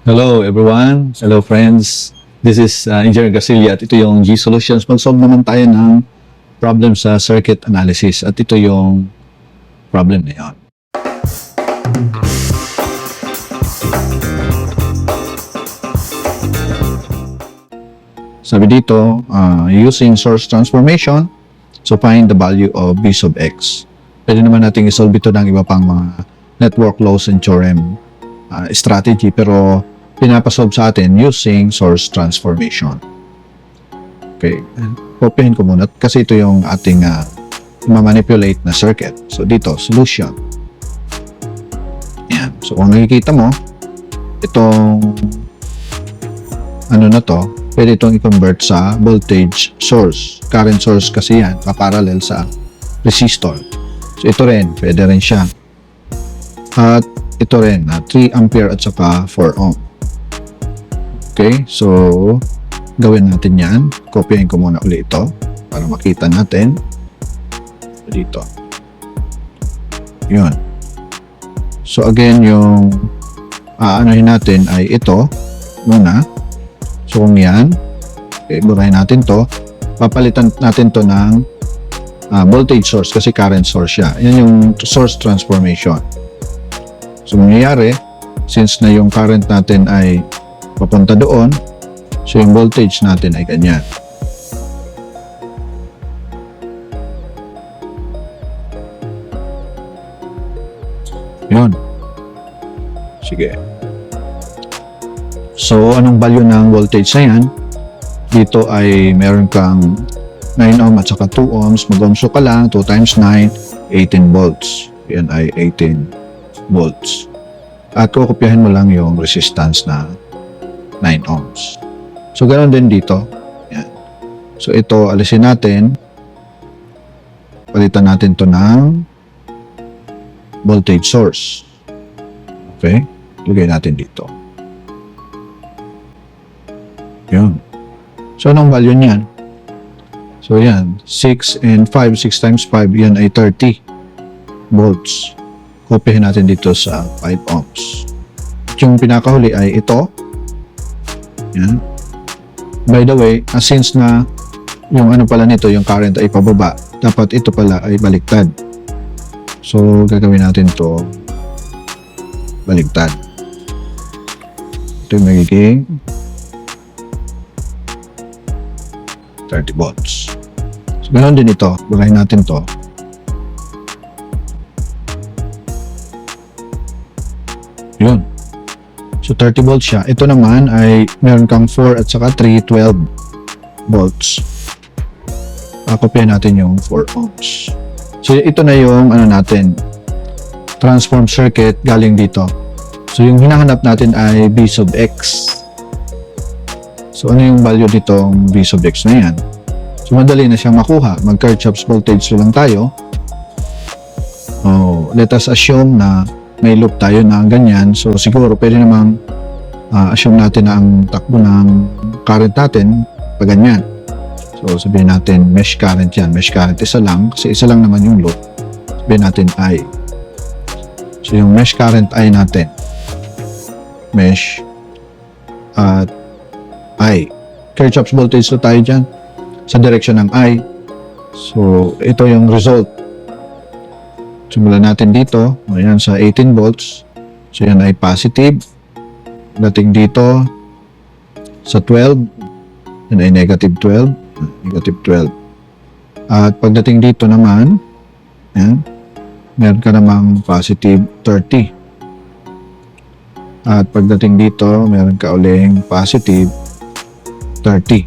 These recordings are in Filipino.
Hello everyone, hello friends. This is Engineer Garcilia at ito yung G Solutions. Mag-solve naman tayo ng problem sa circuit analysis at ito yung problem na yun. Sabi dito, using source transformation, so find the value of b sub x. Pwede naman natin isolve ito ng iba pang mga network laws and theorem strategy, pero pinapasolve sa atin using source transformation. Okay, open ko muna kasi ito yung ating ma-manipulate na circuit. So dito, solution. Yan. So kung nakikita mo, itong ano na to, pwede itong i-convert sa voltage source. Current source kasi yan, kaparallel sa resistor. So ito rin, pwede rin siya. At ito rin, 3 ampere at saka 4 ohm. Okay, so gawin natin yan. Kopyahin ko muna ulit ito para makita natin. Dito. Yun. So again, yung aanohin natin ay ito muna. So kung yan, okay, burahin natin to. Papalitan natin to ng voltage source kasi current source siya. Yan yung source transformation. So mangyayari, since na yung current natin ay papunta doon, so yung voltage natin ay ganyan. Yun. Sige. So, anong value ng voltage na yan? Dito ay meron kang 9 ohm at saka 2 ohms. Mag-ohmso ka lang, 2 times 9, 18 volts. Yan ay 18 volts. At kukopyahin mo lang yung resistance na 9 ohms. So, ganoon din dito. Yan. So, ito, alisin natin. Palitan natin to ng voltage source. Okay? Lagay natin dito. Yun. So, anong value niyan? So, yan. 6 and 5. 6 times 5, yan ay 30 volts. Kopyahin natin dito sa 5 ohms. At yung pinakahuli ay ito. Yan. By the way, since na yung ano pala nito, yung current ay pababa, dapat ito pala ay baliktad. So, gagawin natin to baliktad. Ito yung magiging 30 volts. So, ganoon din ito. Burahin natin to. Yun. So, 30 volts siya. Ito naman ay meron kang 4 at saka 3, 12 volts. Kopyahin natin yung 4 ohms. So, ito na yung ano natin, transform circuit galing dito. So, yung hinahanap natin ay b sub x. So, ano yung value ditong b sub x na yan? So, madali na siyang makuha. Mag-Kirchhoff's voltage law lang tayo. Let us assume na may loop tayo na ganyan. So, siguro pwede namang assume natin na ang takbo ng current natin pag ganyan. So, sabihin natin mesh current yan. Mesh current isa lang kasi isa lang naman yung loop. Sabihin natin I. So, yung mesh current I natin. Mesh at I. Kirchhoff's voltage law tayo dyan sa direction ng I. So, ito yung result. Simulan natin dito. Ayan, sa 18 volts. So, yan ay positive. Dating dito sa 12. Yan ay negative 12. Negative 12. At pagdating dito naman, yan, meron ka namang positive 30. At pagdating dito, meron ka uling positive 30.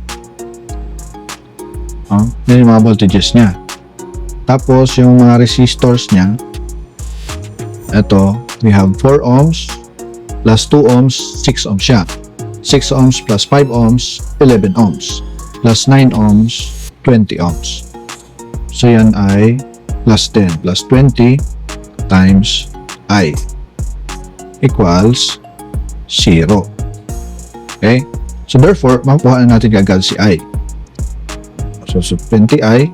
Yan yung mga voltages niya. Tapos, yung mga resistors niya, ito, we have 4 ohms plus 2 ohms, 6 ohms siya. 6 ohms plus 5 ohms, 11 ohms. Plus 9 ohms, 20 ohms. So, yan ay plus 10 plus 20 times I equals 0. Okay? So, therefore, makuha na natin agad si I. So 20I.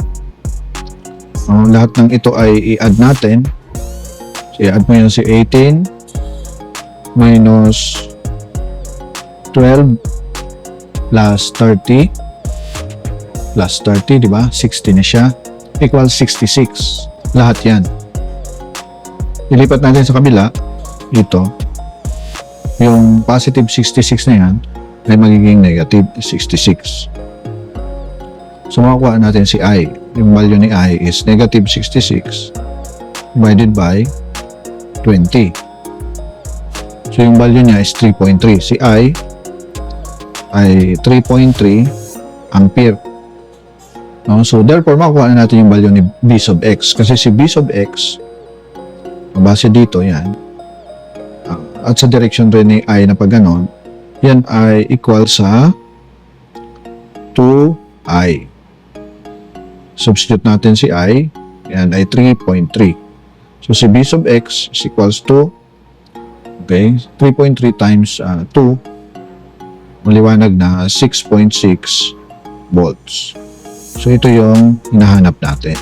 Lahat ng ito ay i-add natin. So, i-add mo yan si 18 minus 12 plus 30 plus 30, di ba? 60 na siya. Equals 66. Lahat yan. Ilipat natin sa kabila. Ito. Yung positive 66 na yan ay magiging negative 66. So, makukuha natin si I. Yung value ni I is negative 66 divided by 20. So, yung value niya is 3.3. Si I ay 3.3 ampere. No? So, therefore, makukuha na natin yung value ni B sub X. Kasi si B sub X, base dito, yan. At sa direction rin ni I na pag ganon, yan ay equal sa 2I. Substitute natin si I, yan ay 3.3. So, si B sub X is equals to, okay, 3.3 times 2, maliwanag na 6.6 volts. So, ito yung hinahanap natin.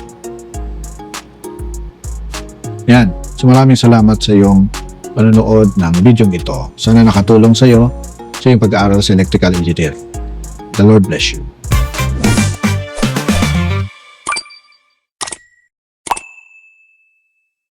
Yan. So, maraming salamat sa iyong panonood ng video ito. Sana nakatulong sa iyo sa iyong pag-aaral sa electrical engineer. The Lord bless you.